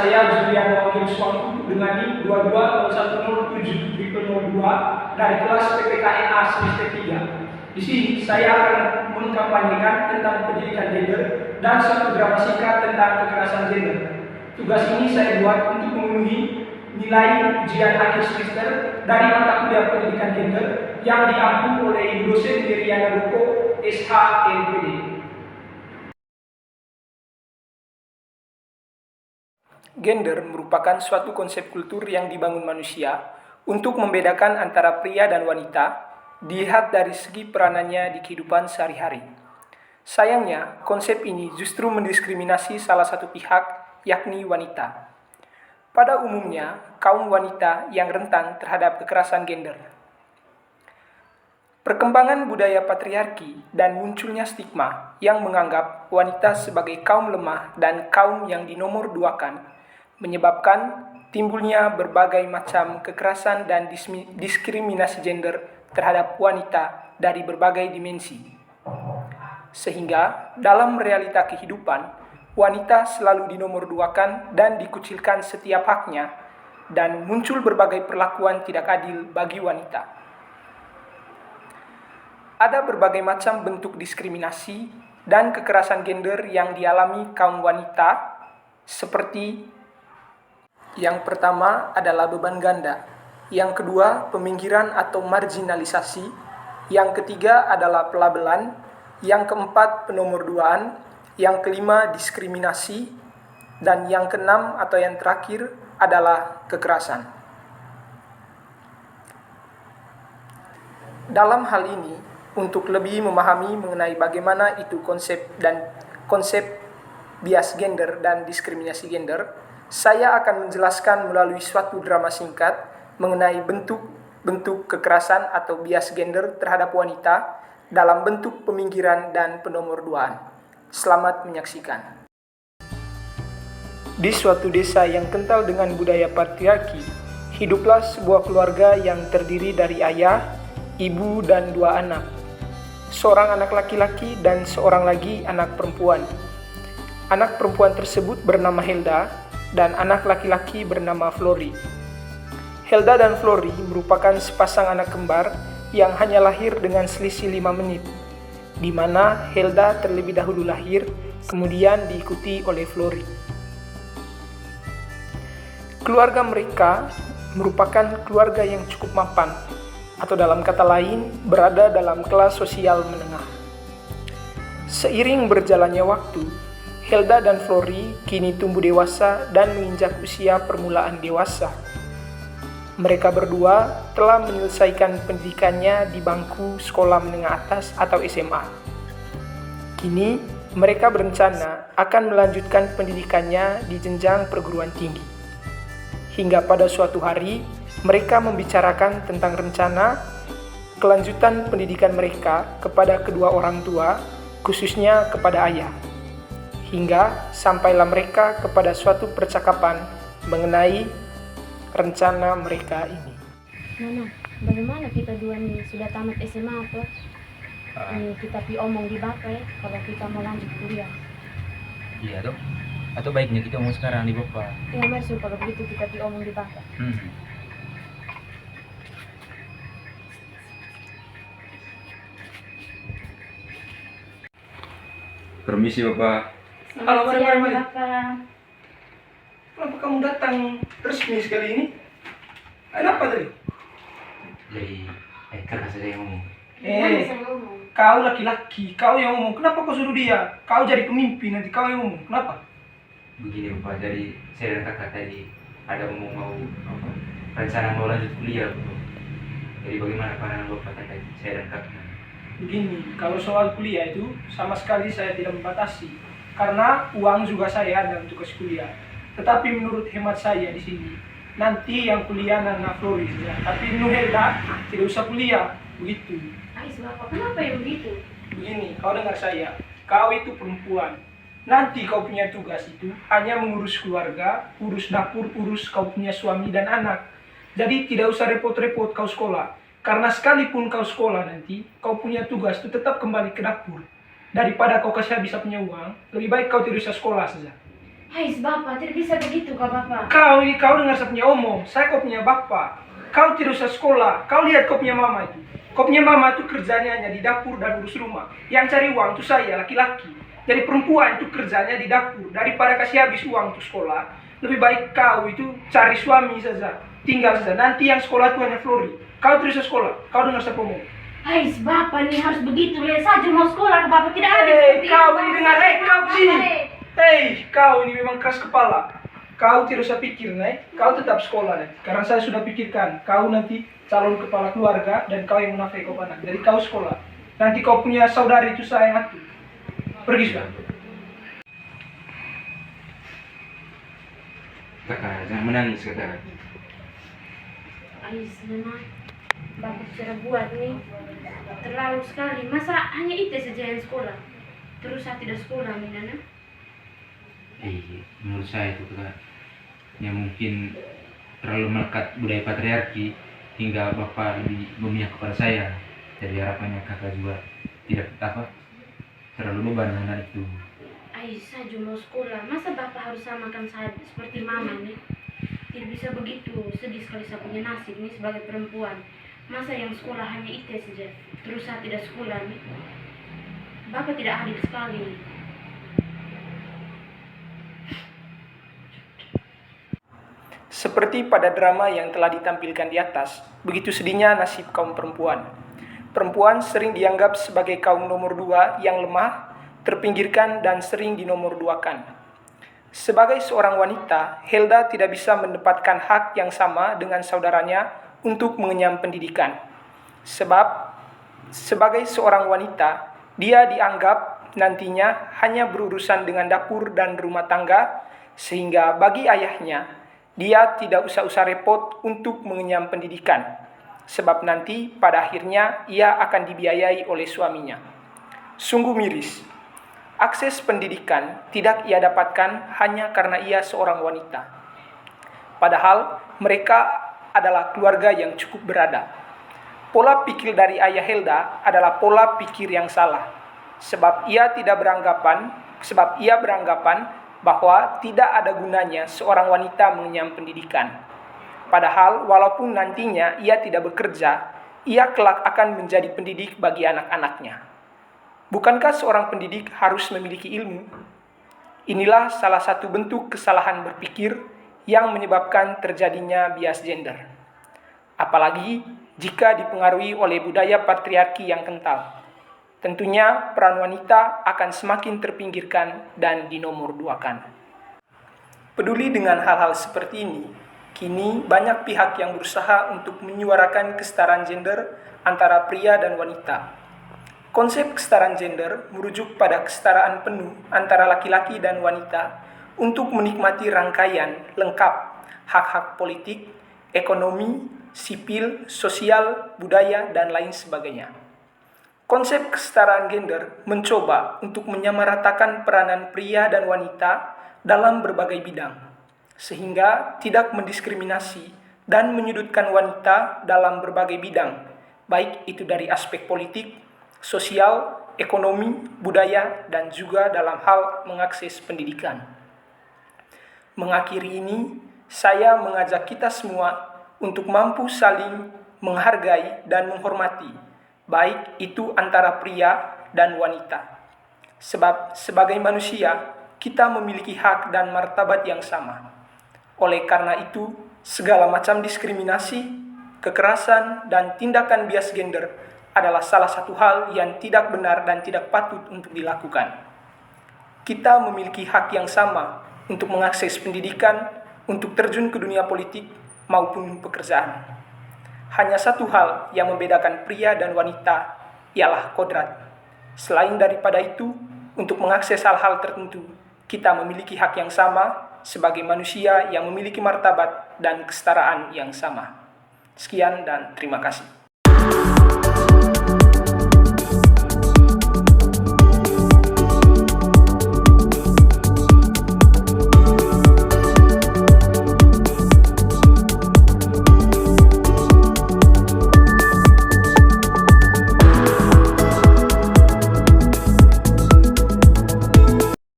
Saya Juliano Yuswanto dengan 22010702 dari kelas PPKNA semester 3. Di sini saya akan mengkampanyekan tentang pendidikan gender dan suatu drama singkat tentang kekerasan gender. Tugas ini saya buat untuk memenuhi nilai ujian akhir semester dari mata kuliah pendidikan gender yang diampu oleh Ibu dosen Miriana Doko, SH LPD. Gender merupakan suatu konsep kultur yang dibangun manusia untuk membedakan antara pria dan wanita, dilihat dari segi peranannya di kehidupan sehari-hari. Sayangnya, konsep ini justru mendiskriminasi salah satu pihak, yakni wanita. Pada umumnya, kaum wanita yang rentan terhadap kekerasan gender. Perkembangan budaya patriarki dan munculnya stigma yang menganggap wanita sebagai kaum lemah dan kaum yang dinomorduakan menyebabkan timbulnya berbagai macam kekerasan dan diskriminasi gender terhadap wanita dari berbagai dimensi. Sehingga dalam realita kehidupan, wanita selalu dinomorduakan dan dikucilkan setiap haknya dan muncul berbagai perlakuan tidak adil bagi wanita. Ada berbagai macam bentuk diskriminasi dan kekerasan gender yang dialami kaum wanita, seperti yang pertama adalah beban ganda, yang kedua peminggiran atau marginalisasi, yang ketiga adalah pelabelan, yang keempat penomorduaan, yang kelima diskriminasi, dan yang keenam atau yang terakhir adalah kekerasan. Dalam hal ini, untuk lebih memahami mengenai bagaimana itu konsep bias gender dan diskriminasi gender, saya akan menjelaskan melalui suatu drama singkat mengenai bentuk kekerasan atau bias gender terhadap wanita dalam bentuk peminggiran dan penomorduaan. Selamat menyaksikan. Di suatu desa yang kental dengan budaya patriarki, hiduplah sebuah keluarga yang terdiri dari ayah, ibu, dan dua anak. Seorang anak laki-laki dan seorang lagi anak perempuan. Anak perempuan tersebut bernama Helda dan anak laki-laki bernama Flori. Helda dan Flori merupakan sepasang anak kembar yang hanya lahir dengan selisih 5 menit, di mana Helda terlebih dahulu lahir, kemudian diikuti oleh Flori. Keluarga mereka merupakan keluarga yang cukup mapan, atau dalam kata lain, berada dalam kelas sosial menengah. Seiring berjalannya waktu, Helda dan Flori kini tumbuh dewasa dan menginjak usia permulaan dewasa. Mereka berdua telah menyelesaikan pendidikannya di bangku sekolah menengah atas atau SMA. Kini, mereka berencana akan melanjutkan pendidikannya di jenjang perguruan tinggi. Hingga pada suatu hari, mereka membicarakan tentang rencana kelanjutan pendidikan mereka kepada kedua orang tua, khususnya kepada ayah. Hingga sampailah mereka kepada suatu percakapan mengenai rencana mereka ini. Nana, bagaimana kita dua nih sudah tamat SMA atau kita omong di Baka ya kalau kita mau lanjut kuliah. Iya dong. Atau baiknya kita omong sekarang di Bapak. Ya masuk kalau begitu kita omong di Baka. Permisi Bapak. Halo, mari. Bapak. Kenapa kamu datang resmi sekali ini? Kenapa tadi? Jadi, kakak saya yang ngomong. Kau laki-laki, kau yang ngomong. Kenapa kau suruh dia? Kau jadi pemimpin, nanti kau yang ngomong. Kenapa? Begini Bapak, jadi saya dan kakak tadi ada mau rencana mau lanjut kuliah Bapak. Jadi bagaimana pandangan Bapak terkait saya dan kakak? Begini, kalau soal kuliah itu sama sekali saya tidak membatasi. Karena uang juga saya ada untuk kuliah. Tetapi menurut hemat saya di sini, nanti yang kuliah Nana Flori saja. Tapi Nuhelda tidak usah kuliah, begitu. Bapak, kenapa ya begitu? Begini, kau dengar saya. Kau itu perempuan. Nanti kau punya tugas itu hanya mengurus keluarga, urus dapur, urus kau punya suami dan anak. Jadi tidak usah repot-repot kau sekolah. Karena sekalipun kau sekolah nanti, kau punya tugas itu tetap kembali ke dapur. Daripada kau kasih bisa punya uang, lebih baik kau tidak usah sekolah saja. Hai, Bapak, tidak bisa begitu kak Bapak. Kau dengar saya punya omong. Saya kau punya bapak. Kau tidak usah sekolah. Kau lihat kau punya mama itu. Kau punya mama itu kerjanya hanya di dapur dan urus rumah. Yang cari uang itu saya, laki-laki. Jadi perempuan itu kerjanya di dapur. Daripada kasih habis uang untuk sekolah, lebih baik kau itu cari suami saja. Tinggal saja. Nanti yang sekolah itu hanya Flori. Kau terus sekolah. Kau dengar saya ngomong. Hai, Bapak, ini harus begitu. Lihat saja mau sekolah, Bapak tidak ada seperti Kau itu, ini Bapak. dengar, kau sini. Kau ini memang keras kepala. Kau tidak usah pikir, kau tetap sekolah, Karena saya sudah pikirkan, kau nanti calon kepala keluarga dan kau yang menafkahi kau anak. Jadi kau sekolah. Nanti kau punya saudari itu saya yang atur. Pergi sudah. Kakak, jangan menangis kakak. Hai, memang Bapak sudah buat nih terlalu sekali. Masa hanya itu saja yang sekolah? Terus saya tidak sekolah, Minana? Menurut saya itu kakak, yang mungkin terlalu melekat budaya patriarki hingga bapak lebih memihak kepada saya. Jadi harapannya kakak juga tidak terlalu beban dengan itu. Saya cuma mau sekolah. Masa Bapak harus samakan saya seperti mama nih? Tidak bisa begitu. Sedih sekali saya punya nasib nih sebagai perempuan. Masa yang sekolah hanya itu saja? Terus saya tidak sekolah nih? Bapak tidak adil sekali nih. Seperti pada drama yang telah ditampilkan di atas, begitu sedihnya nasib kaum perempuan. Perempuan sering dianggap sebagai kaum nomor dua yang lemah, terpinggirkan dan sering dinomorduakan. Sebagai seorang wanita, Helda tidak bisa mendapatkan hak yang sama dengan saudaranya untuk mengenyam pendidikan. Sebab, sebagai seorang wanita, dia dianggap nantinya hanya berurusan dengan dapur dan rumah tangga, sehingga bagi ayahnya, dia tidak usah repot untuk mengenyam pendidikan, sebab nanti pada akhirnya ia akan dibiayai oleh suaminya. Sungguh miris. Akses pendidikan tidak ia dapatkan hanya karena ia seorang wanita. Padahal mereka adalah keluarga yang cukup berada. Pola pikir dari ayah Helda adalah pola pikir yang salah, sebab ia beranggapan bahwa tidak ada gunanya seorang wanita mengenyam pendidikan. Padahal walaupun nantinya ia tidak bekerja, ia kelak akan menjadi pendidik bagi anak-anaknya. Bukankah seorang pendidik harus memiliki ilmu? Inilah salah satu bentuk kesalahan berpikir yang menyebabkan terjadinya bias gender. Apalagi jika dipengaruhi oleh budaya patriarki yang kental. Tentunya peran wanita akan semakin terpinggirkan dan dinomorduakan. Peduli dengan hal-hal seperti ini, kini banyak pihak yang berusaha untuk menyuarakan kesetaraan gender antara pria dan wanita. Konsep kesetaraan gender merujuk pada kesetaraan penuh antara laki-laki dan wanita untuk menikmati rangkaian lengkap hak-hak politik, ekonomi, sipil, sosial, budaya, dan lain sebagainya. Konsep kesetaraan gender mencoba untuk menyamaratakan peranan pria dan wanita dalam berbagai bidang, sehingga tidak mendiskriminasi dan menyudutkan wanita dalam berbagai bidang, baik itu dari aspek politik, sosial, ekonomi, budaya, dan juga dalam hal mengakses pendidikan. Mengakhiri ini, saya mengajak kita semua untuk mampu saling menghargai dan menghormati, baik itu antara pria dan wanita. Sebab sebagai manusia, kita memiliki hak dan martabat yang sama. Oleh karena itu, segala macam diskriminasi, kekerasan, dan tindakan bias gender adalah salah satu hal yang tidak benar dan tidak patut untuk dilakukan. Kita memiliki hak yang sama untuk mengakses pendidikan, untuk terjun ke dunia politik maupun pekerjaan. Hanya satu hal yang membedakan pria dan wanita, ialah kodrat. Selain daripada itu, untuk mengakses hal-hal tertentu, kita memiliki hak yang sama sebagai manusia yang memiliki martabat dan kesetaraan yang sama. Sekian dan terima kasih.